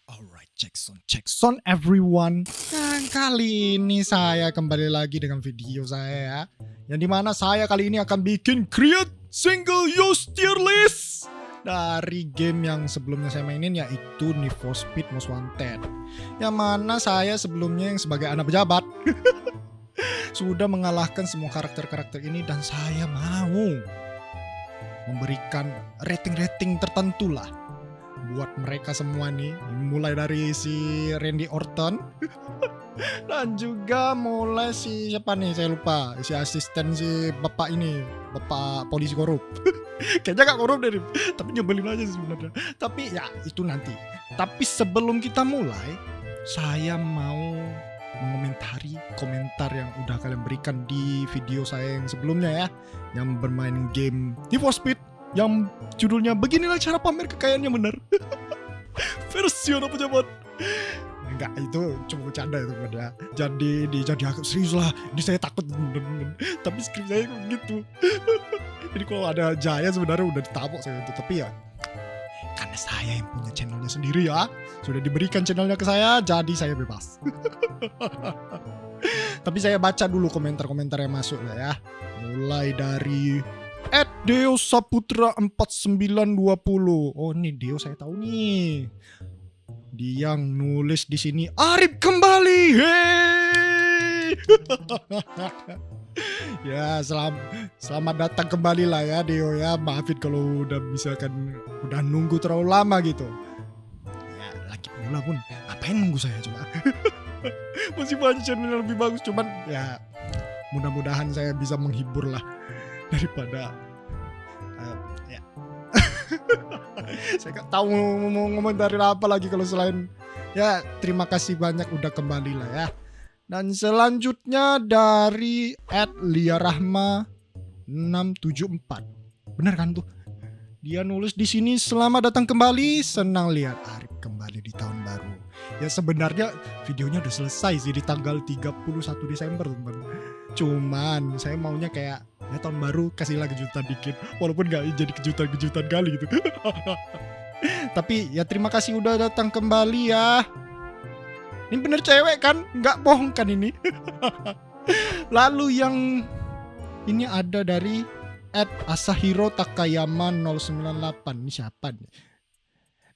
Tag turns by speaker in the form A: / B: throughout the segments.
A: Alright, check sound everyone. Dan kali ini saya kembali lagi dengan video saya ya. Yang dimana saya kali ini akan bikin create single use tier list dari game yang sebelumnya saya mainin, yaitu Need for Speed Most Wanted. Yang mana saya sebelumnya yang sebagai anak pejabat sudah mengalahkan semua karakter-karakter ini, dan saya mau memberikan rating-rating tertentu lah buat mereka semua nih, mulai dari si Randy Orton dan juga mulai si siapa nih, saya lupa, si asisten si bapak ini, bapak polisi korup. Kayaknya gak korup deh, tapi nyebelin aja sih sebenarnya. Tapi ya itu nanti. Tapi sebelum kita mulai, saya mau mengomentari komentar yang udah kalian berikan di video saya yang sebelumnya ya, yang bermain game Need for Speed yang judulnya beginilah cara pamer kekayaannya benar. Versi anak pejabat. Enggak, itu cuma bercanda itu pada. Jadi agak serius lah. Ini saya takut bener-bener. Tapi skrip saya gitu. Jadi kalau ada Jaya sebenarnya udah ditabok saya itu. Tapi ya karena saya yang punya channelnya sendiri ya, sudah diberikan channelnya ke saya, jadi saya bebas. Tapi saya baca dulu komentar-komentar yang masuk lah ya. Mulai dari Deo Saputra 4920. Oh, ini Deo saya tahu nih. Dia yang nulis di sini, Arif kembali. Hey. Ya, selamat datang kembali lah ya Deo ya. Maafin kalau udah misalkan udah nunggu terlalu lama gitu. Ya, lagi pula pun ngapain nunggu saya coba. Masih banyak channel yang lebih bagus, cuman ya mudah-mudahan saya bisa menghibur lah daripada ya. Saya gak tahu mau ngomentarin apa lagi kalau selain ya terima kasih banyak udah kembali lah ya. Dan selanjutnya dari @liarahma 674. Bener kan tuh? Dia nulis di sini, selamat datang kembali, senang lihat Arif kembali di tahun baru. Ya sebenarnya videonya udah selesai sih di tanggal 31 Desember teman. Cuman saya maunya kayak ya tahun baru kasihlah kejutan dikit, walaupun gak jadi kejutan-kejutan kali gitu. Tapi ya terima kasih udah datang kembali ya. Ini bener cewek kan? Nggak bohong kan ini? Lalu yang ini ada dari @asahiro takayama 098. Ini siapa nih?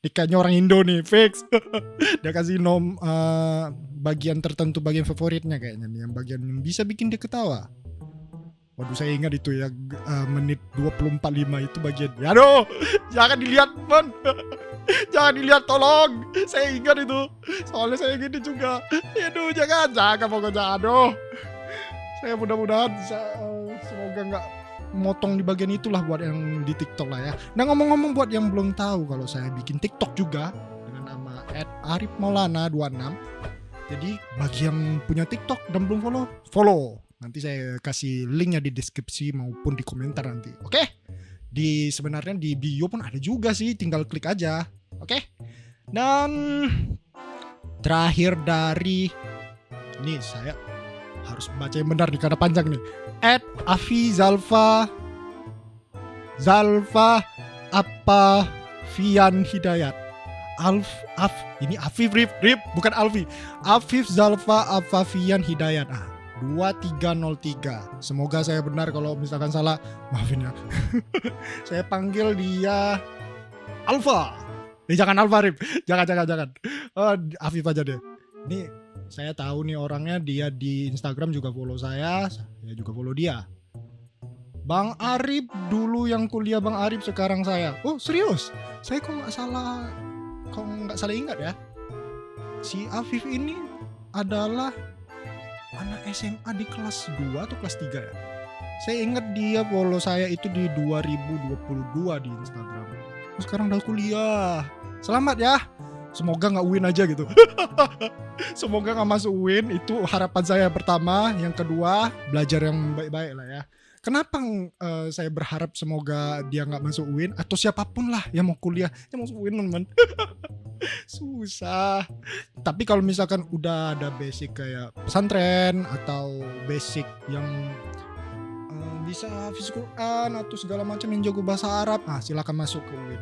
A: Dia kayaknya orang Indo nih, fix. Dia kasih bagian tertentu, bagian favoritnya kayaknya nih, yang bagian yang bisa bikin dia ketawa. Waduh, saya ingat itu ya, menit 24.5 itu bagian. Ya aduh, jangan dilihat man. Jangan dilihat tolong. Saya ingat itu. Soalnya saya gini juga. Aduh, jangan pokoknya. Aduh. Saya mudah-mudahan semoga nggak motong di bagian itulah buat yang di TikTok lah ya. Nah, ngomong-ngomong buat yang belum tahu, kalau saya bikin TikTok juga dengan nama @arifmaulana26. Jadi bagi yang punya TikTok dan belum follow. Nanti saya kasih linknya di deskripsi maupun di komentar nanti. Oke? Sebenarnya di bio pun ada juga sih, tinggal klik aja. Oke? Dan terakhir dari ini, saya harus baca yang benar nih karena panjang nih. @afizalfa Apafian Hidayat. Ini Afif Rip bukan Alfi. Afif Zalfa Apafian Hidayat. 2303. Semoga saya benar, kalau misalkan salah maafin ya. Saya panggil dia Alfa. Jangan Alfa Rip. Jangan. Afif aja deh. Ini saya tahu nih orangnya, dia di Instagram juga follow saya juga follow dia. Bang Arif dulu yang kuliah Bang Arif, sekarang saya. Oh serius? Saya kok nggak salah ingat ya. Si Afif ini adalah anak SMA di kelas 2 atau kelas 3 ya. Saya ingat dia follow saya itu di 2022 di Instagram. Sekarang udah kuliah. Selamat ya. Semoga gak win aja gitu. Semoga gak masuk win. Itu harapan saya pertama. Yang kedua, belajar yang baik-baik lah ya. Kenapa saya berharap semoga dia gak masuk win, atau siapapun lah yang mau kuliah yang masuk win teman. Susah. Tapi kalau misalkan udah ada basic kayak pesantren atau basic yang bisa hafiz Quran atau segala macam, yang jago bahasa Arab, silakan masuk ke UIN.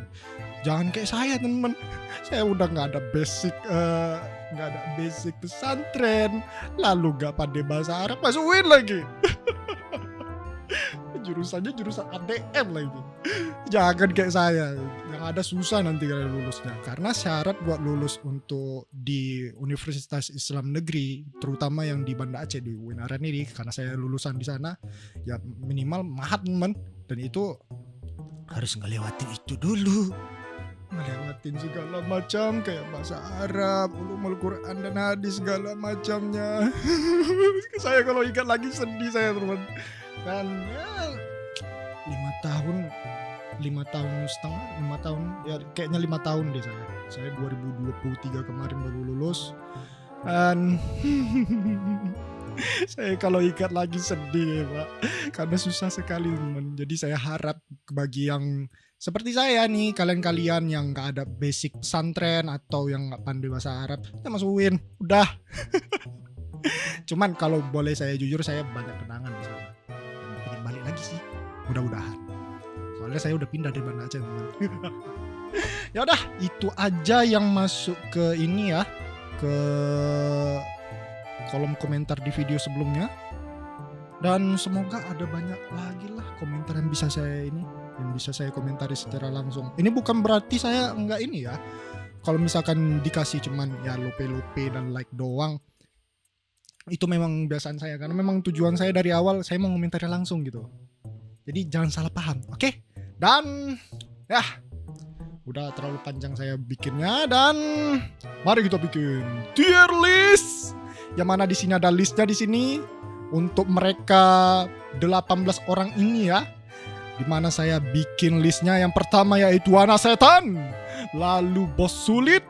A: Jangan kayak saya teman. Saya udah nggak ada basic pesantren, lalu nggak pandai bahasa Arab, masukin lagi. Jurusannya jurusan ADM lagi. Jangan kayak saya, yang ada susah nanti kalian lulusnya. Karena syarat buat lulus untuk di Universitas Islam Negeri, terutama yang di Banda Aceh di UNARAN ini, karena saya lulusan di sana, ya minimal mahat teman. Dan itu harus ngelewatin itu dulu. Ngelewatin segala macam kayak bahasa Arab, ulumul Quran dan hadis segala macamnya. Saya kalau ingat lagi sedih saya teman. Dan ya 5 tahun ya kayaknya 5 tahun deh saya 2023 kemarin baru lulus. Dan saya kalau ingat lagi sedih ya Pak, karena susah sekali teman. Jadi saya harap bagi yang seperti saya nih, kalian-kalian yang gak ada basic pesantren atau yang gak pandai bahasa Arab, ya masukin udah. Cuman kalau boleh saya jujur, saya banyak kenangan di sana. Pengen balik lagi sih, mudah-mudahan. Soalnya saya udah pindah dari Banda Aceh teman. Ya udah, itu aja yang masuk ke ini ya, ke kolom komentar di video sebelumnya. Dan semoga ada banyak lagi lah komentar yang bisa saya komentari secara langsung. Ini bukan berarti saya enggak ini ya. Kalau misalkan dikasih cuman ya lope-lope dan like doang, itu memang kebiasaan saya, karena memang tujuan saya dari awal saya mau komentari langsung gitu. Jadi jangan salah paham, oke? Dan ya udah terlalu panjang saya bikinnya, dan mari kita bikin tier list. Yang mana di sini ada listnya di sini untuk mereka 18 orang ini ya. Dimana saya bikin listnya, yang pertama yaitu anak setan, lalu bos sulit,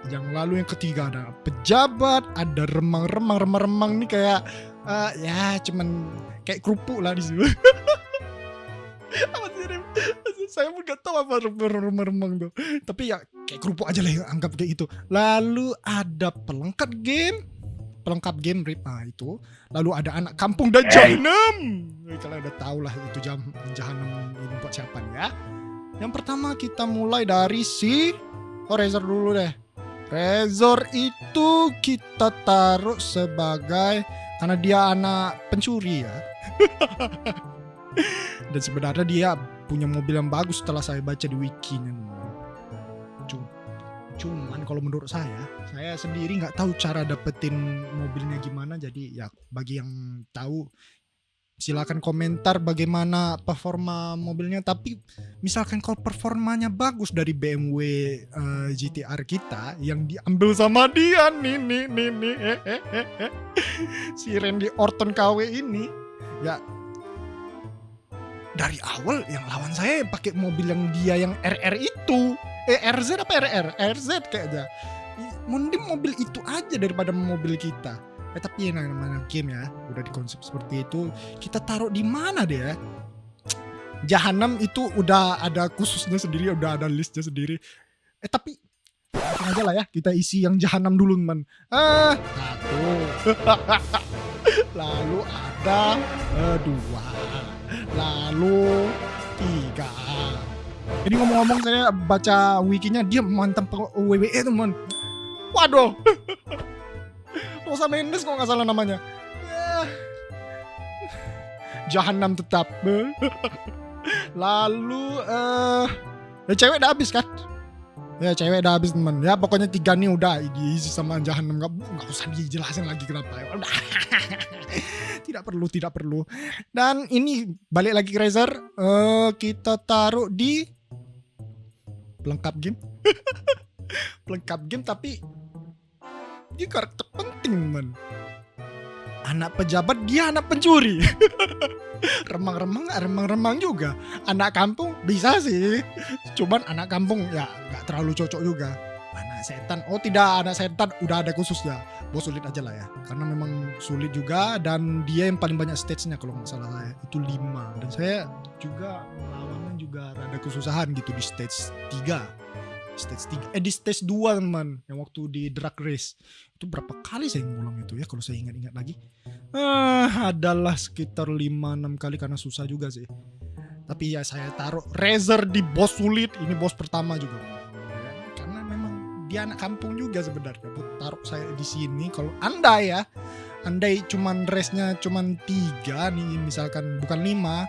A: yang lalu yang ketiga ada pejabat, ada remang-remang nih kayak ya cuman kayak kerupuk lah di sini. Apa sih? Saya pun gak tahu apa remang-remang tuh. Tapi ya kayak kerupuk aja lah, yang anggap kayak gitu. Lalu ada pelengkap game rip, itu. Lalu ada anak kampung dan jahanam. Kalian udah tahu lah itu jahanam ini buat siapa nih ya. Yang pertama kita mulai dari Razor dulu deh. Razor itu kita taruh sebagai, karena dia anak pencuri ya. Dan sebenarnya dia punya mobil yang bagus setelah saya baca di wikinya. Cuman kalau menurut saya sendiri nggak tahu cara dapetin mobilnya gimana. Jadi ya bagi yang tahu silakan komentar bagaimana performa mobilnya. Tapi misalkan kalau performanya bagus dari BMW GTR kita yang diambil sama dia nih si Randy Orton KW ini, ya dari awal yang lawan saya pakai mobil yang dia yang RR itu. RZ apa RR? RZ kayaknya. Mending mobil itu aja daripada mobil kita. Tapi yang namanya game ya, udah dikonsep seperti itu. Kita taruh di mana deh ya? Jahanam itu udah ada khususnya sendiri, udah ada listnya sendiri. Tapi langsung aja lah ya, kita isi yang jahanam dulu teman. Satu. Lalu ada dua. Lalu tiga. Ini ngomong-ngomong saya baca wikinya, dia mantan WWE teman. Waduh. Rosa Mendes kok nggak salah namanya. Jahanam tetap. Lalu ya cewek udah habis kan? Ya cewek udah habis teman. Ya pokoknya 3 nih udah diisi sama jahanam, nggak usah dijelasin lagi kenapa. Udah. Tidak perlu. Dan ini balik lagi ke Razor, kita taruh di pelengkap game. Pelengkap game, tapi dia karakter penting man. Anak pejabat, dia anak pencuri. Remang-remang juga. Anak kampung bisa sih, cuman anak kampung ya gak terlalu cocok juga. Anak setan, oh tidak, anak setan udah ada khususnya. Bos sulit aja lah ya, karena memang sulit juga. Dan dia yang paling banyak stage-nya kalau gak salah saya itu 5. Dan saya juga melawannya juga rada kesusahan gitu di stage 3. Di stage 2 teman, yang waktu di drag race itu berapa kali saya ngulang itu ya, kalau saya ingat-ingat lagi adalah sekitar 5-6 kali, karena susah juga sih. Tapi ya saya taruh Razer di bos sulit. Ini bos pertama juga. Karena memang dia anak kampung juga sebenarnya. Taruh saya di sini. Kalau andai cuman race-nya cuman 3 nih misalkan, bukan 5.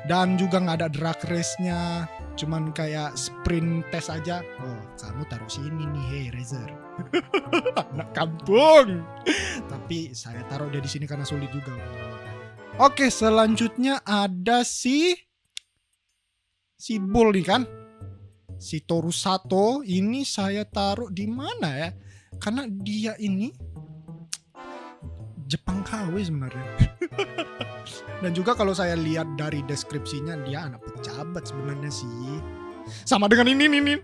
A: Dan juga nggak ada drag race-nya, cuman kayak sprint test aja. Oh, kamu taruh sini nih, hey Razer. Anak kampung. Tapi saya taruh dia di sini karena sulit juga. Oke, selanjutnya ada si Bull nih kan. Si Torusato ini saya taruh di mana ya? Karena dia ini Jepang KW sebenarnya. Dan juga kalau saya lihat dari deskripsinya, dia anak pejabat sebenarnya sih. Sama dengan ini.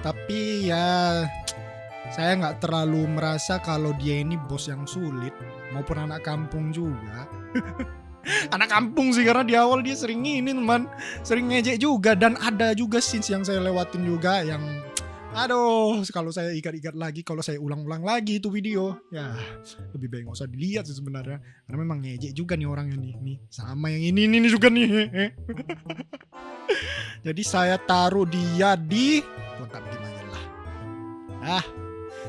A: Tapi ya saya nggak terlalu merasa kalau dia ini bos yang sulit maupun anak kampung juga. Anak kampung sih karena di awal dia sering ini teman, sering ngejek juga. Dan ada juga scenes yang saya lewatin juga yang aduh, kalau saya ikat-ikat lagi, kalau saya ulang-ulang lagi itu video, ya lebih baik nggak usah dilihat sih sebenarnya. Karena memang ngejek juga nih orangnya nih sama yang ini juga nih. Jadi saya taruh dia di lengkap gimana lah.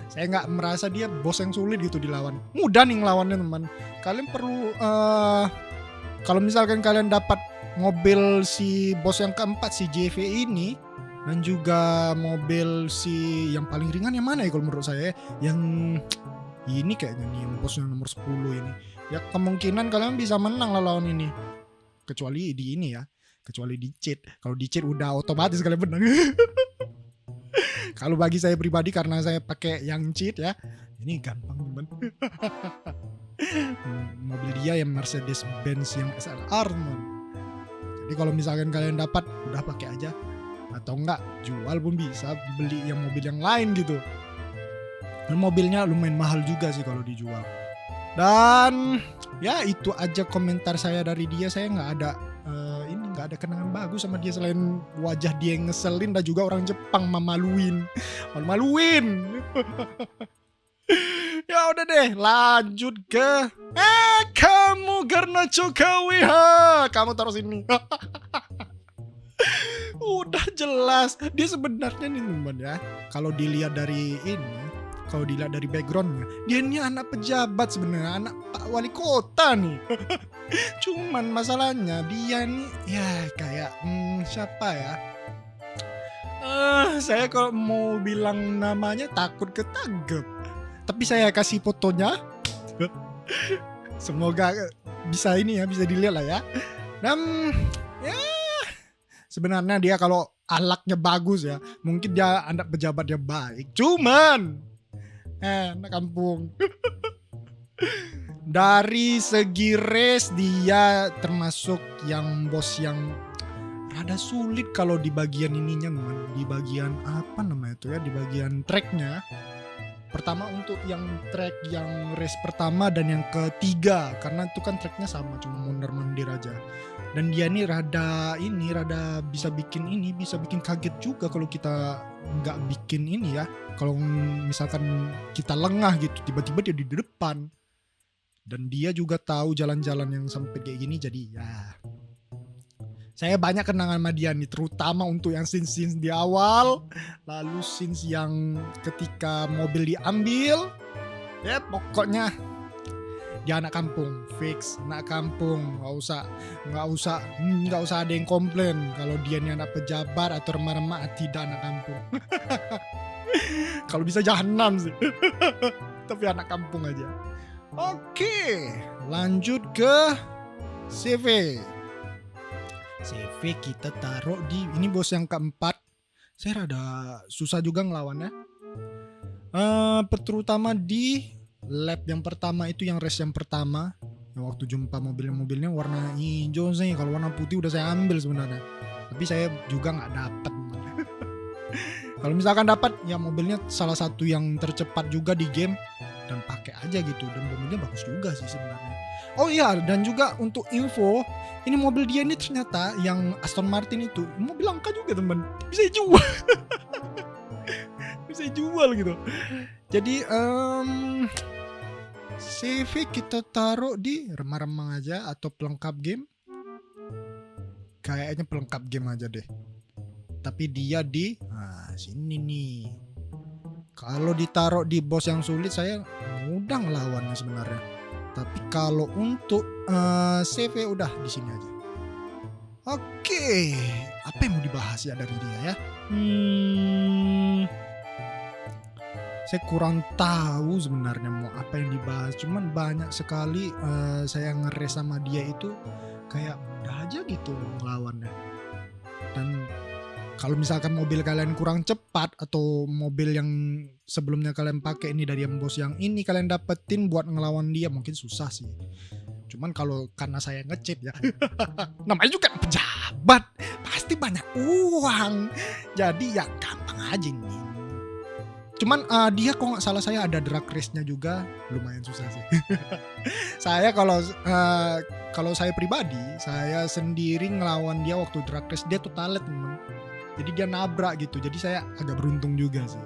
A: Saya nggak merasa dia bos yang sulit gitu dilawan. Mudah nih ngelawannya teman. Kalian perlu kalau misalkan kalian dapat mobil si bos yang keempat si JV ini, dan juga mobil si yang paling ringan yang mana ya kalau menurut saya, yang ini kayaknya nih yang bos yang nomor 10 ini. Ya kemungkinan kalian bisa menang lah lawan ini. Kecuali di ini ya. Kecuali di cheat. Kalau di cheat udah otomatis kalian menang. Kalau bagi saya pribadi karena saya pakai yang cheat ya. Ini gampang teman. Mobil dia yang Mercedes-Benz yang SLR teman. Jadi kalau misalkan kalian dapat udah pakai aja. Atau enggak jual pun bisa, beli yang mobil yang lain gitu. Dan mobilnya lumayan mahal juga sih kalau dijual. Dan ya itu aja komentar saya dari dia. Saya nggak ada kenangan bagus sama dia selain wajah dia yang ngeselin dan juga orang Jepang maluin. Ya udah deh, lanjut ke kamu Garnacho Kawiha. Kamu taruh sini. Udah jelas dia sebenarnya nih teman ya. Kalau dilihat dari ini, kalau dilihat dari backgroundnya, dia ini anak pejabat sebenarnya, anak Pak Wali Kota nih. Cuman masalahnya dia nih ya kayak siapa ya? Saya kalau mau bilang namanya takut ketangkep. Tapi saya kasih fotonya. Semoga bisa ini ya, bisa dilihat lah ya. Dan ya sebenarnya dia kalau alaknya bagus ya, mungkin dia anak pejabat yang baik. Cuman anak kampung. Dari segi race dia termasuk yang bos yang rada sulit kalau di bagian ininya, di bagian apa namanya itu ya, di bagian tracknya. Pertama untuk yang track yang race pertama dan yang ketiga, karena itu kan tracknya sama, cuma mondar-mandir aja. Dan dia ini rada bisa bikin kaget juga kalau kita nggak bikin ini ya. Kalau misalkan kita lengah gitu, tiba-tiba dia di depan. Dan dia juga tahu jalan-jalan yang sampai kayak gini, jadi ya. Saya banyak kenangan sama dia nih, terutama untuk yang scenes di awal, lalu scenes yang ketika mobil diambil. Ya pokoknya dia anak kampung, fix anak kampung, nggak usah ada yang komplain kalau dia ini anak pejabat atau remah-remah, tidak anak kampung. Kalau bisa jahanam sih. Tapi anak kampung aja. Oke, lanjut ke CV kita taruh di ini bos yang keempat. Saya rada susah juga ngelawannya. Terutama di lap yang pertama itu, yang race yang pertama, yang waktu jumpa mobilnya warna hijau sih. Kalau warna putih udah saya ambil sebenarnya, tapi saya juga nggak dapat. Kalau misalkan dapat ya mobilnya salah satu yang tercepat juga di game dan pakai aja gitu, dan mobilnya bagus juga sih sebenarnya. Oh iya, dan juga untuk info, ini mobil dia ini ternyata yang Aston Martin itu mobil langka juga teman, bisa jual. Bisa jual gitu. Jadi CV kita taruh di remang-remang aja atau pelengkap game. kayaknya pelengkap game aja deh. Tapi dia di sini nih. Kalau ditaruh di bos yang sulit saya mudah ngelawannya sebenarnya. Tapi kalau untuk CV udah di sini aja. Oke, apa yang mau dibahas ya dari dia ya? Saya kurang tahu sebenarnya mau apa yang dibahas. Cuman banyak sekali saya ngeres sama dia itu kayak mudah aja gitu ngelawannya. Dan kalau misalkan mobil kalian kurang cepat atau mobil yang sebelumnya kalian pakai ini dari yang bos yang ini kalian dapetin buat ngelawan dia mungkin susah sih. Cuman kalau karena saya nge-cheat ya, namanya juga pejabat, pasti banyak uang. Jadi ya gampang aja nih. Cuman dia kok nggak salah saya ada drag race-nya juga, lumayan susah sih. Saya kalau saya pribadi, saya sendiri ngelawan dia waktu drag race, dia totalet temen. Jadi dia nabrak gitu, jadi saya agak beruntung juga sih.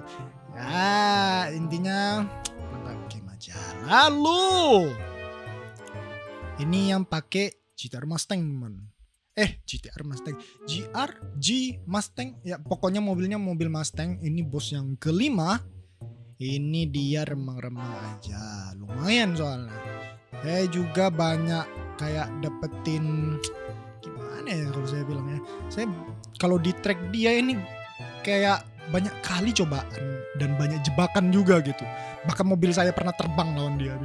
A: Ya intinya mantap game aja. Lalu ini yang pakai GTR Mustang teman. GTR Mustang, G Mustang, ya pokoknya mobilnya mobil Mustang. Ini bos yang kelima. Ini dia remang-remang aja, lumayan soalnya. Saya juga banyak kayak dapetin gimana ya kalau saya bilang ya. Saya kalau di track dia ini kayak banyak kali cobaan dan banyak jebakan juga gitu. Bahkan mobil saya pernah terbang lawan dia.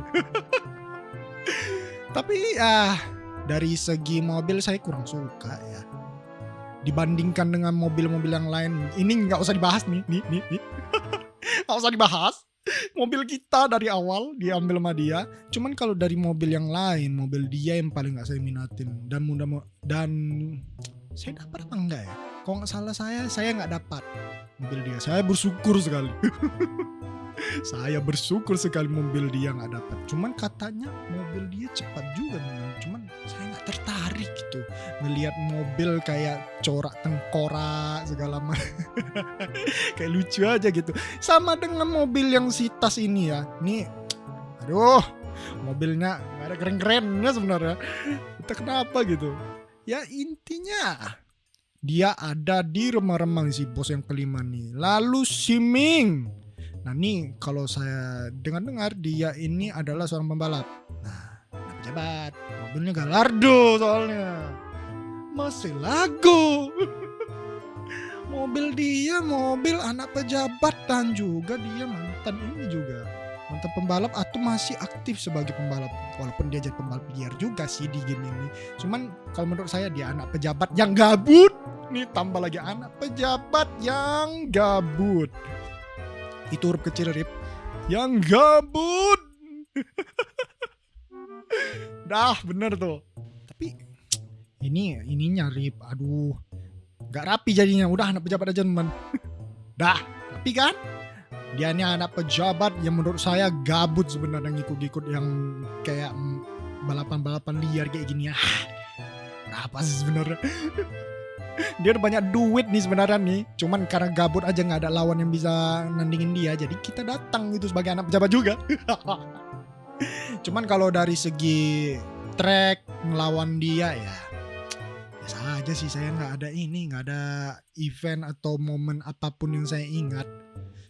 A: Tapi dari segi mobil saya kurang suka ya. Dibandingkan dengan mobil-mobil yang lain, ini nggak usah dibahas nih. Nggak usah dibahas. Mobil kita dari awal diambil sama dia. Cuman kalau dari mobil yang lain, mobil dia yang paling nggak saya minatin. Dan saya dapat apa enggak ya? Kalau nggak salah saya nggak dapat mobil dia. Saya bersyukur sekali. Saya bersyukur sekali mobil dia nggak dapat. Cuman katanya mobil dia cepat juga memang. Cuman saya nggak tertarik gitu ngelihat mobil kayak corak tengkorak segala macam. Kayak lucu aja gitu. Sama dengan mobil yang si tas ini ya. Nih, aduh, mobilnya nggak ada keren-kerennya sebenarnya. Entah kenapa gitu. Ya intinya dia ada di remang-remang si bos yang kelima nih. Lalu si Ming. Nah nih kalau saya dengar dia ini adalah seorang pembalap. Nah, pejabat, mobilnya Gallardo soalnya. Masih lagu. Mobil dia mobil anak pejabat dan juga dia mantan ini juga. Mantan pembalap atau masih aktif sebagai pembalap. Walaupun dia jadi pembalap liar juga sih di game ini. Cuman kalau menurut saya dia anak pejabat yang gabut. Nih tambah lagi anak pejabat yang gabut. Itu huruf kecil Rip. Yang gabut. Dah bener tuh. Tapi ininya Rip. Aduh. Gak rapi jadinya. Udah anak pejabat aja teman. Dah rapi kan? Dia ini anak pejabat yang menurut saya gabut sebenarnya ngikut-ngikut yang kayak balapan-balapan liar kayak gini ya. Berapa sih sebenarnya? Dia udah banyak duit nih sebenarnya nih. Cuman karena gabut aja gak ada lawan yang bisa nandingin dia. Jadi kita datang gitu sebagai anak pejabat juga. Cuman kalau dari segi track ngelawan dia ya biasa aja sih. Saya gak ada event atau momen apapun yang saya ingat.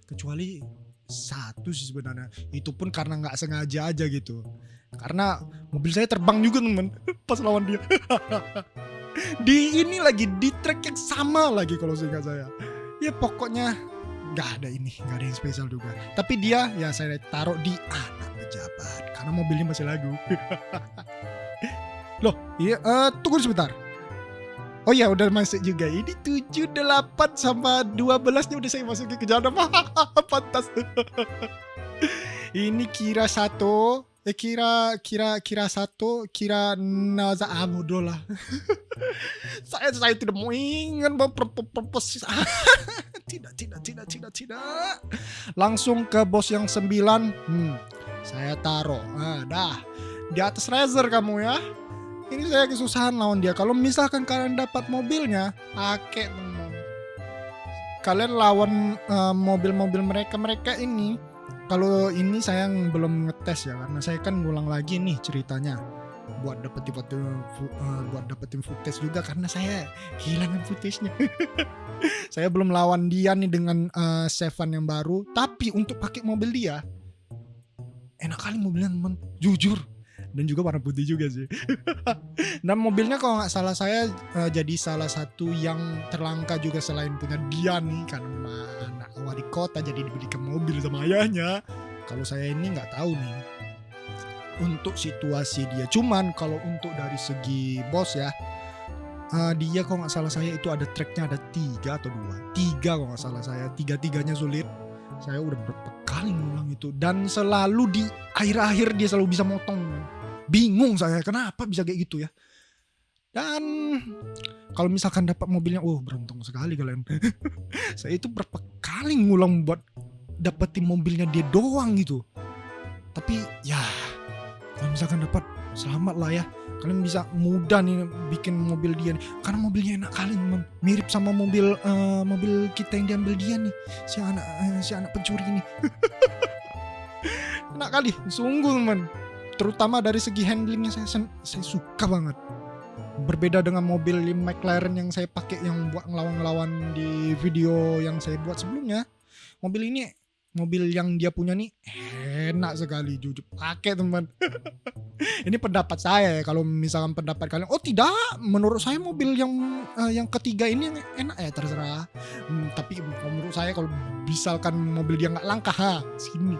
A: Kecuali satu sih sebenarnya. Itu pun karena gak sengaja aja gitu. Karena mobil saya terbang juga temen pas lawan dia. Di ini lagi di track yang sama lagi kalau seingat saya. Ya pokoknya gak ada yang spesial juga. Tapi dia ya saya taruh di anak pejabat karena mobilnya masih lagu. Loh, iya tunggu sebentar. Oh ya udah masuk juga. Ini 7, 8 sama 12-nya udah saya masukin ke jalan. Pantas. Ini kira satu. Kira satu, kira naza amudo lah. Saya tidak mau ingat tidak. Langsung ke bos yang 9. Saya taruh. Dah. Di atas Razer kamu ya. Ini saya kesusahan lawan dia. Kalau misalkan kalian dapat mobilnya, pakai teman. Kalian lawan mobil-mobil mereka ini. Kalau ini saya belum ngetes ya, karena saya kan ngulang lagi nih ceritanya. buat dapetin footage juga karena saya kehilangan footage-nya. Saya belum lawan dia nih dengan Sevan yang baru, tapi untuk pakai mobil dia enak kali mobilnya teman, jujur. Dan juga warna putih juga sih. Dan mobilnya kalau nggak salah saya jadi salah satu yang terlangka juga selain punya dia nih, karena anak wali kota jadi dibelikan mobil sama ayahnya. Kalau saya ini nggak tahu nih untuk situasi dia. Cuman kalau untuk dari segi bos ya, dia kalau nggak salah saya itu ada tracknya ada 3 atau 2. 3 kalau nggak salah saya, 3-3-nya sulit. Saya udah berapa kali ngulang itu, dan selalu di akhir-akhir dia selalu bisa motong. Bingung saya kenapa bisa kayak gitu ya. Dan kalau misalkan dapat mobilnya, beruntung sekali kalian. Saya itu berapa kali ngulang buat dapetin mobilnya dia doang gitu. Tapi ya kalau misalkan dapat, selamat lah ya. Kalian bisa mudah nih bikin mobil dia nih. Karena mobilnya enak kali teman. Mirip sama mobil kita yang diambil dia nih. Si anak pencuri ini. Enak kali, sungguh teman. Terutama dari segi handlingnya saya suka banget. Berbeda dengan mobil McLaren yang saya pakai yang buat ngelawan-ngelawan di video yang saya buat sebelumnya. Mobil ini, mobil yang dia punya nih enak sekali, jujur pakai teman. Ini pendapat saya ya. Kalau misalkan pendapat kalian, tidak, menurut saya mobil yang ketiga ini enak ya, terserah. Tapi menurut saya kalau misalkan mobil dia nggak langka, sini.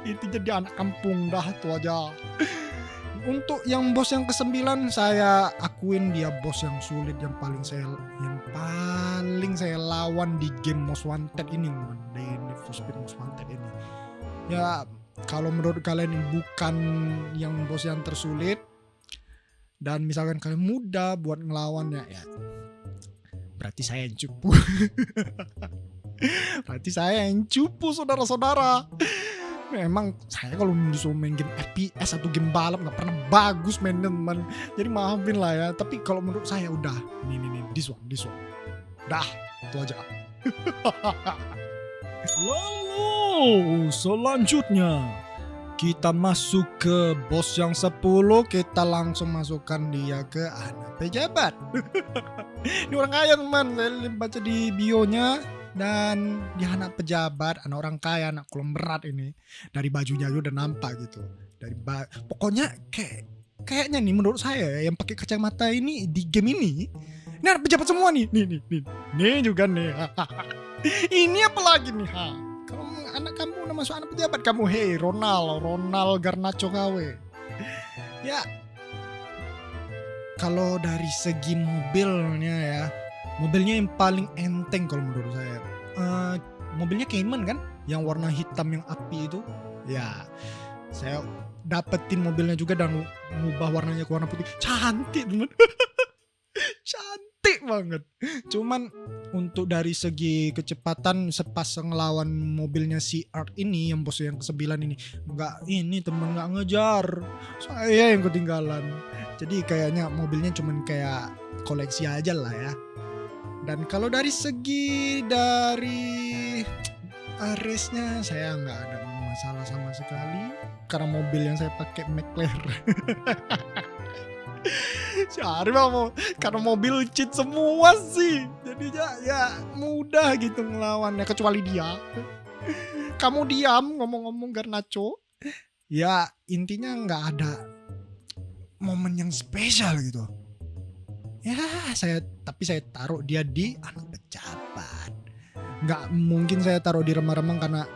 A: Intinya dia anak kampung dah, itu aja. Untuk yang bos yang ke-9, saya akuin dia bos yang sulit, yang paling saya lawan di game Most Wanted ini, di Need for Speed Most Wanted ini. Ya kalau menurut kalian ini bukan yang bos yang tersulit dan misalkan kalian mudah buat ngelawannya, ya berarti saya yang cupu. Berarti saya yang cupu, saudara-saudara. Memang saya kalau disuruh main game FPS atau game balap gak pernah bagus mainnya teman. Jadi maafin lah ya. Tapi kalau menurut saya udah, nih, this one. Dah, itu aja. Lalu selanjutnya kita masuk ke bos yang 10. Kita langsung masukkan dia ke anak pejabat. Ini orang kaya teman. Saya baca di bionya. Dan dia anak pejabat, anak orang kaya, anak konglomerat ini. Dari bajunya udah nampak gitu. Pokoknya kayaknya nih menurut saya yang pakai kacamata ini di game ini anak pejabat semua nih. Nih juga nih. Ini apa lagi nih? Kalau anak kamu udah masuk anak pejabat, kamu Ronald Garnacho KW. Ya. Kalau dari segi mobilnya ya, mobilnya yang paling enteng kalau menurut saya. Mobilnya Cayman kan, yang warna hitam yang api itu. Ya, saya dapetin mobilnya juga dan ngubah warnanya ke warna putih. Cantik teman. Cantik banget. Cuman untuk dari segi kecepatan sepas ngelawan mobilnya si Art ini, yang bos yang ke-9 ini, temen nggak ngejar. Saya yang ketinggalan. Jadi kayaknya mobilnya cuman kayak koleksi aja lah ya. Dan kalau dari segi race-nya saya nggak ada masalah sama sekali karena mobil yang saya pakai McLaren. Cari mau karena mobil cheat semua sih, jadinya ya mudah gitu ngelawannya, kecuali dia. Kamu diam ngomong-ngomong Garnacho. Ya intinya nggak ada momen yang spesial gitu. Ya tapi saya taruh dia di anak pejabat. Nggak mungkin saya taruh di remang-remang karena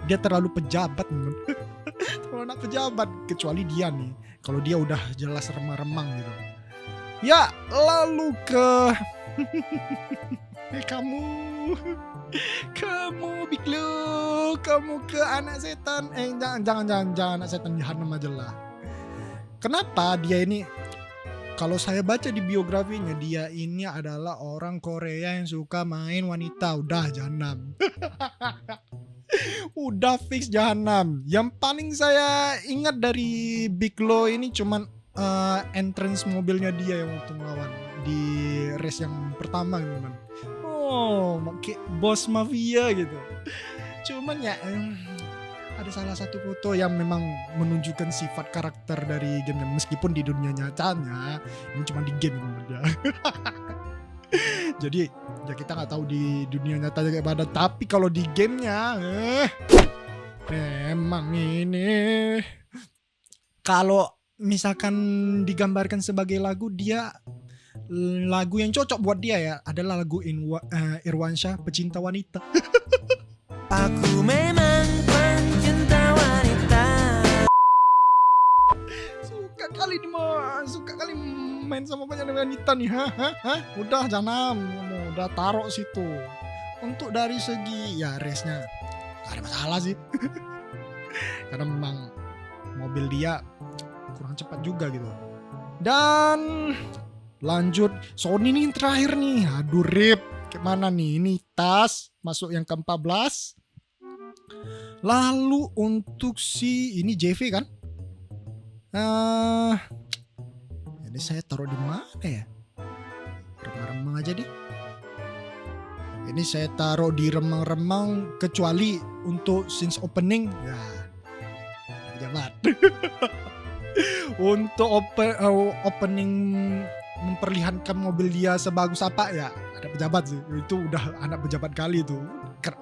A: dia terlalu pejabat. Terlalu anak pejabat, kecuali dia nih. Kalau dia udah jelas remang-remang gitu. Ya lalu ke kamu Big Lu, kamu ke anak setan. Jangan anak setan, jahanam aja lah. Kenapa dia ini? Kalau saya baca di biografinya, dia ini adalah orang Korea yang suka main wanita. Udah jahanam. Udah fix jahanam. Yang paling saya ingat dari Big Lo ini cuman entrance mobilnya dia yang waktu melawan di race yang pertama gitu kan. Kayak bos mafia gitu. Cuman ya ada salah satu foto yang memang menunjukkan sifat karakter dari gamenya, meskipun di dunia nyatanya ini cuma di game ya. Jadi ya kita nggak tahu di dunia nyatanya kayak mana, tapi kalau di gamenya memang ini kalau misalkan digambarkan sebagai lagu, dia lagu yang cocok buat dia ya adalah lagu Irwansyah, Pecinta Wanita.
B: Aku memang pencinta wanita.
A: Suka kali main sama banyak wanita nih. Udah jangan, udah taruh situ. Untuk dari segi ya race-nya gak ada masalah sih. Karena memang mobil dia kurang cepat juga gitu. Dan lanjut Sony nih terakhir nih. Aduh rip, gimana nih? Ini tas masuk yang ke-14. Lalu untuk si ini JV kan? Ini saya taruh di mana ya? Remang-remang aja deh. Ini saya taruh di remang-remang kecuali untuk scenes opening ya. Pejabat. Untuk opening memperlihatkan mobil dia sebagus apa ya, ada pejabat sih. Itu udah anak pejabat kali itu.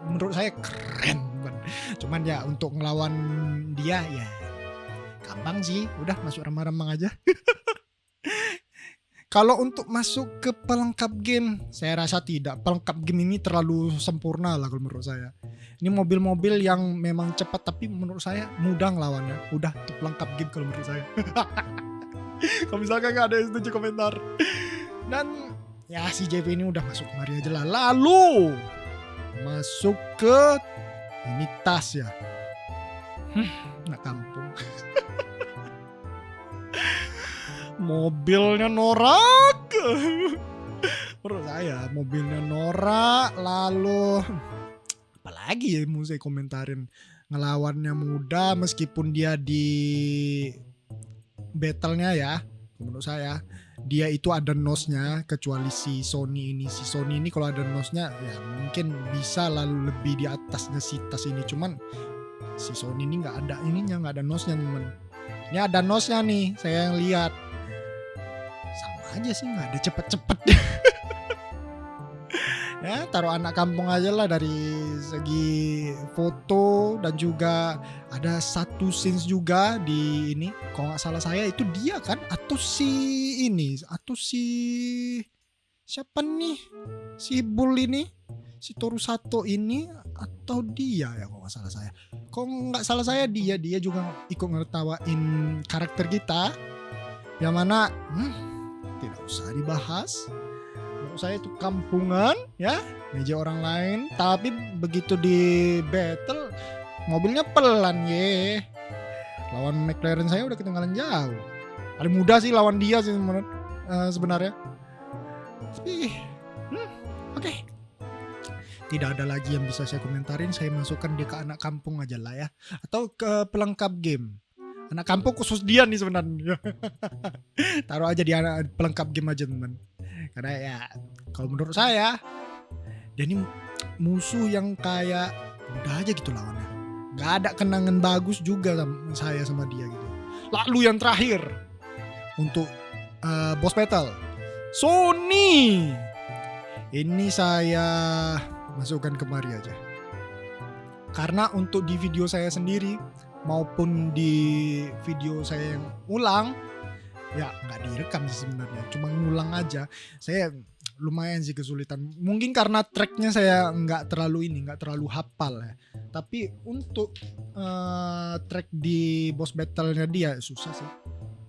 A: Menurut saya keren banget. Cuman ya untuk ngelawan dia ya gampang sih, udah masuk remang-remang aja. Kalau untuk masuk ke pelengkap game, saya rasa tidak. Pelengkap game ini terlalu sempurna lah kalau menurut saya. Ini mobil-mobil yang memang cepat tapi menurut saya mudah ngelawannya. Udah itu pelengkap game kalau menurut saya. Kalau misalkan gak ada yang setuju komentar. Dan ya si JP ini udah masuk kemari aja lah. Lalu masuk ke ini tas ya. Anak kampung. Mobilnya norak. Menurut saya mobilnya norak. Lalu apalagi ya mau saya komentarin. Ngelawannya mudah meskipun dia di battle-nya ya. Menurut saya dia itu ada nose-nya, kecuali si Sony ini. Si Sony ini kalau ada nose-nya ya mungkin bisa lalu lebih di atasnya si tas ini. Cuman si Sony ini nggak ada ininya, nggak ada nose-nya teman. Ini ada nose-nya nih, saya yang lihat. Sama aja sih, nggak ada cepet-cepet. Ya taruh anak kampung aja lah dari segi foto. Dan juga ada satu scenes juga di ini, kalau nggak salah saya itu dia kan, atau si ini, atau si siapa nih, si Bull ini, si Toru Sato ini, atau dia ya kalau nggak salah saya. Kalau nggak salah saya dia juga ikut ngetawain karakter kita, yang mana tidak usah dibahas. Menurut saya itu kampungan ya, meja orang lain. Tapi begitu di battle mobilnya pelan ye. Lawan McLaren saya udah ketinggalan jauh. Paling mudah sih lawan dia sih sebenarnya. Tapi oke. Tidak ada lagi yang bisa saya komentarin. Saya masukkan dia ke anak kampung aja lah ya, atau ke pelengkap game. Anak kampung khusus dia nih sebenarnya. Taruh aja di anak pelengkap game aja teman. Karena ya kalau menurut saya dia ini musuh yang kayak udah aja gitu lawannya. Gak ada kenangan bagus juga saya sama dia gitu. Lalu yang terakhir untuk boss battle Sony. Ini saya masukkan kemari aja. Karena untuk di video saya sendiri maupun di video saya yang ulang ya nggak direkam sih sebenarnya, cuma ngulang aja. Saya lumayan sih kesulitan, mungkin karena tracknya saya nggak terlalu hafal ya. Tapi untuk track di boss battle-nya dia susah sih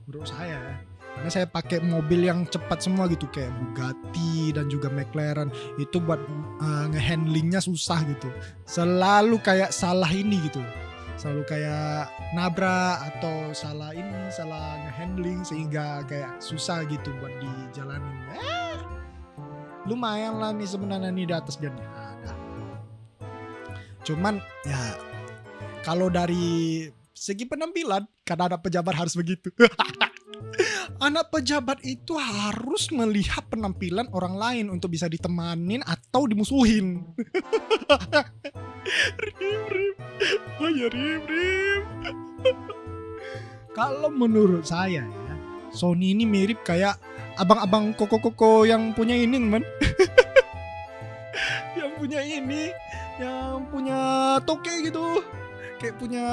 A: menurut saya ya. Karena saya pakai mobil yang cepat semua gitu, kayak Bugatti dan juga McLaren. Itu buat ngehandlingnya susah gitu, selalu kayak salah ini gitu, selalu kayak nabrak atau salah ngehandling, sehingga kayak susah gitu buat dijalanin. Lumayan lah nih sebenarnya nih di atas dia nih ada. Cuman ya kalau dari segi penampilan, karena anak pejabat harus begitu. Anak pejabat itu harus melihat penampilan orang lain untuk bisa ditemanin atau dimusuhin. Rip. ya Rim. Kalau menurut saya ya, Sony ini mirip kayak abang-abang koko-koko yang punya ini, man. yang punya toke gitu. Kayak punya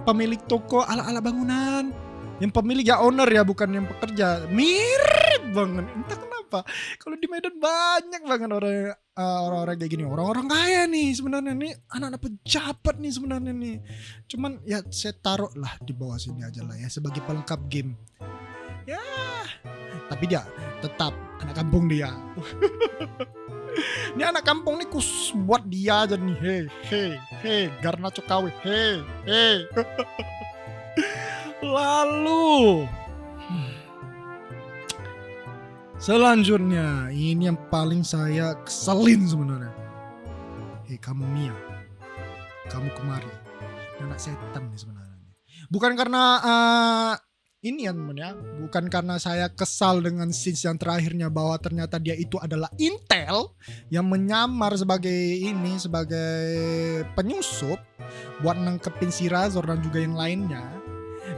A: pemilik toko ala-ala bangunan. Yang pemilik ya owner ya, bukan yang pekerja. Mirip banget. Entah kenapa. Kalau di Medan banyak banget orang-orang kayak gini. Orang-orang kaya nih sebenarnya nih. Anak-anak pejabat nih sebenarnya nih. Cuman ya saya taruh lah di bawah sini aja lah ya. Sebagai pelengkap game. Ya. Tapi dia tetap anak kampung dia. Ini anak kampung nih kus buat dia aja nih. Hei. Garnacho KW. Hei. Lalu selanjutnya ini yang paling saya keselin sebenarnya. Hei kamu Mia, kamu kemari. Ini anak setan nih sebenarnya. Bukan karena ini ya teman ya, bukan karena saya kesal dengan scenes yang terakhirnya bahwa ternyata dia itu adalah Intel yang menyamar sebagai penyusup buat nangkepin si Razor dan juga yang lainnya.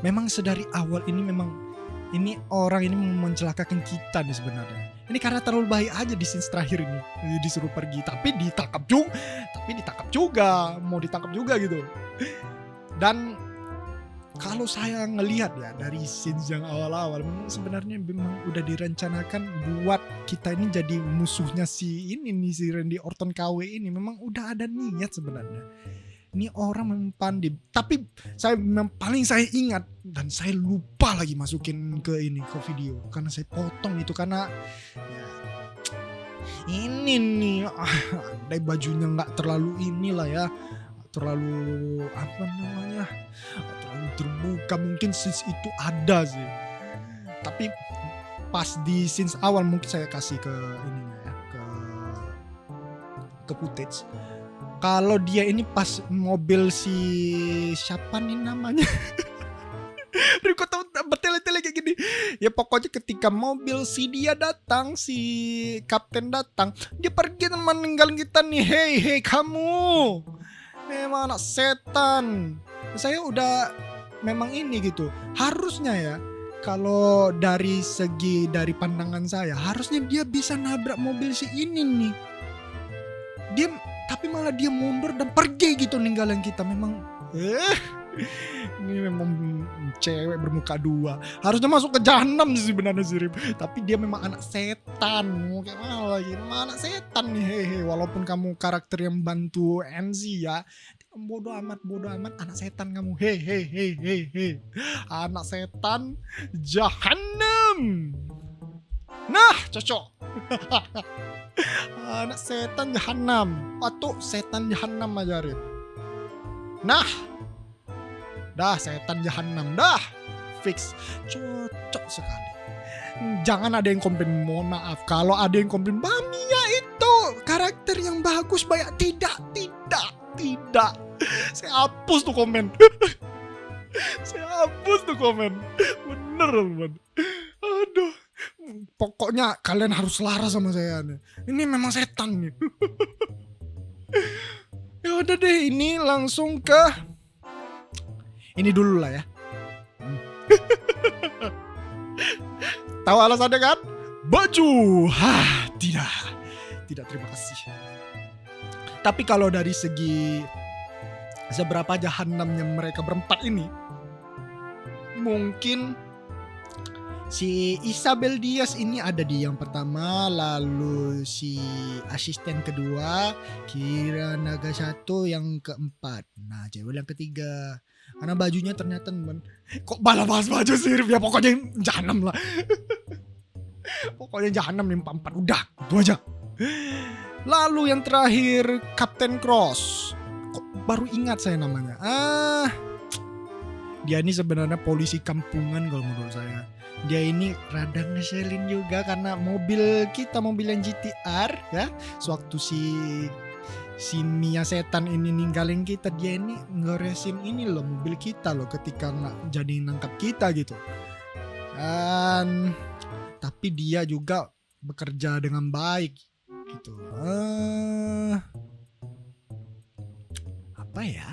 A: Memang sedari awal ini orang ini mencelakakan kita nih sebenarnya. Ini karena terlalu baik aja di scenes terakhir ini disuruh pergi, tapi ditangkap juga, mau ditangkap juga gitu. Dan kalau saya ngelihat ya dari scenes yang awal-awal memang sebenarnya udah direncanakan buat kita ini jadi musuhnya si Randy Orton KW ini. Memang udah ada niat sebenarnya. Ini orang memang pandai. Tapi paling saya ingat dan saya lupa lagi masukin ke video karena saya potong itu karena ya, ini nih andai bajunya nggak terlalu inilah ya, terlalu terlalu terbuka, mungkin scenes itu ada sih. Tapi pas di scenes awal mungkin saya kasih ke ininya ya, ke footage. Kalau dia ini pas mobil si siapa nih namanya? Riko tahu bertele-tele kayak gini. Ya pokoknya ketika mobil si dia datang, si kapten datang, dia pergi dan meninggalin kita nih. Hei kamu. Memang anak setan. Saya udah memang ini gitu. Harusnya ya, kalau dari pandangan saya, harusnya dia bisa nabrak mobil si ini nih. Tapi malah dia mundur dan pergi gitu ninggalin kita. Memang ini memang cewek bermuka dua. Harusnya masuk ke jahanam sih sebenarnya sih. Tapi dia memang anak setan. Mau kayak mana lagi? Memang anak setan nih. Hehe. Walaupun kamu karakter yang bantu NZ ya, bodoh amat anak setan kamu. Hehe. Anak setan jahanam. Nah, cocok. Anak setan jahanam atau setan jahanam aja Rip. Nah, dah setan jahanam dah fix, cocok sekali. Jangan ada yang komplain, mohon maaf kalau ada yang komplain Mamiya itu karakter yang bagus banyak. Tidak. Saya hapus tuh komen. Bener teman. Aduh. Pokoknya kalian harus laras sama saya nih. Ini memang setan nih. Ya udah deh, ini langsung ke ini dulu lah ya. Tahu alasannya kan? Baju. Tidak terima kasih. Tapi kalau dari segi seberapa jahanamnya mereka berempat ini, mungkin si Isabel Diaz ini ada di yang pertama, lalu si asisten kedua, Kira Nagasato yang keempat. Nah, cewek yang ketiga. Karena bajunya ternyata kok malah bahas baju sih, ya pokoknya jahanam lah. Pokoknya jahanam nih empat udah, itu aja. Lalu yang terakhir Kapten Cross. Kok baru ingat saya namanya. Dia ini sebenarnya polisi kampungan kalau menurut saya. Dia ini rada ngeselin juga karena mobil yang GTR ya. Sewaktu si Mia setan ini ninggalin kita, dia ini ngeresin ini loh mobil kita loh ketika nggak jadi nangkap kita gitu. Tapi dia juga bekerja dengan baik gitu. apa ya?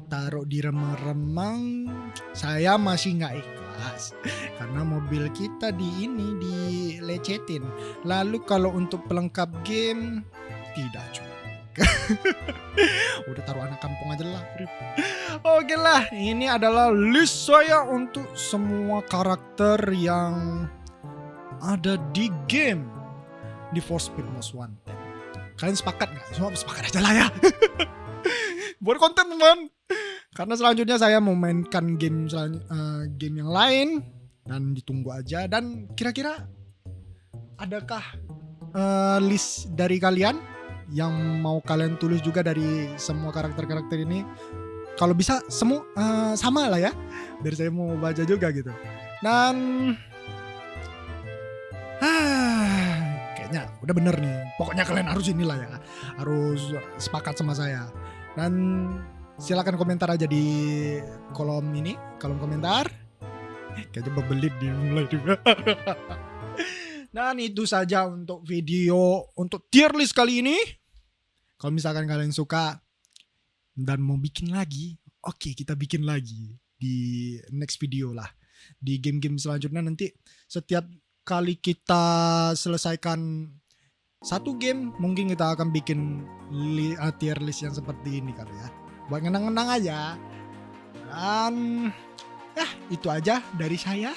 A: Taruh di remang-remang, saya masih nggak ikhlas karena mobil kita dilecetin. Lalu kalau untuk pelengkap game tidak juga. Udah taruh anak kampung aja lah. Oke lah, ini adalah list saya untuk semua karakter yang ada di game Need for Speed Most Wanted. Kalian sepakat nggak? Semua sepakat aja lah ya. Buat konten teman. Karena selanjutnya saya mau mainkan game yang lain dan ditunggu aja. Dan kira-kira adakah list dari kalian yang mau kalian tulis juga dari semua karakter-karakter ini? Kalau bisa semua sama lah ya, biar saya mau baca juga gitu. Dan kayaknya udah bener nih. Pokoknya kalian harus inilah ya, harus sepakat sama saya. Dan silakan komentar aja di kolom komentar. Kayaknya bebelit dimulai juga. Dan itu saja untuk video untuk tier list kali ini. Kalau misalkan kalian suka dan mau bikin lagi, oke, kita bikin lagi di next video lah. Di game-game selanjutnya nanti setiap kali kita selesaikan satu game, mungkin kita akan bikin tier list yang seperti ini kali ya. Buat ngenang-ngenang aja. Dan itu aja dari saya.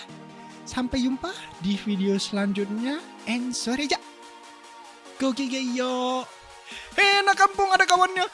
A: Sampai jumpa di video selanjutnya. And sore aja. Go yo. Anak kampung ada kawannya.